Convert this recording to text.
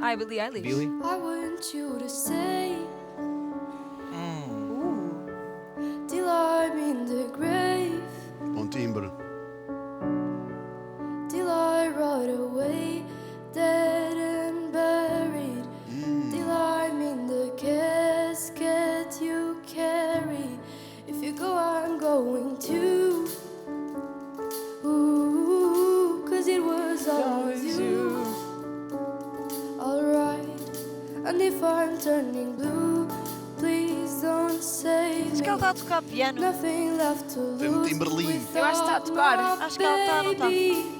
Ai, Billie Eilish. Billy? I want you to say till I'm in the grave, Bom timbre. till I rot away, dead and buried, till I'm in the casket you carry. If you go, I'm going too. Ooh, 'cause it was always you. Alright, and if I'm turning blue, please don't say Acho que ela está a tocar piano. nothing left to Tem um lose. timbre lindo. Eu acho que está a tocar. without Acho que ela está a notar. baby.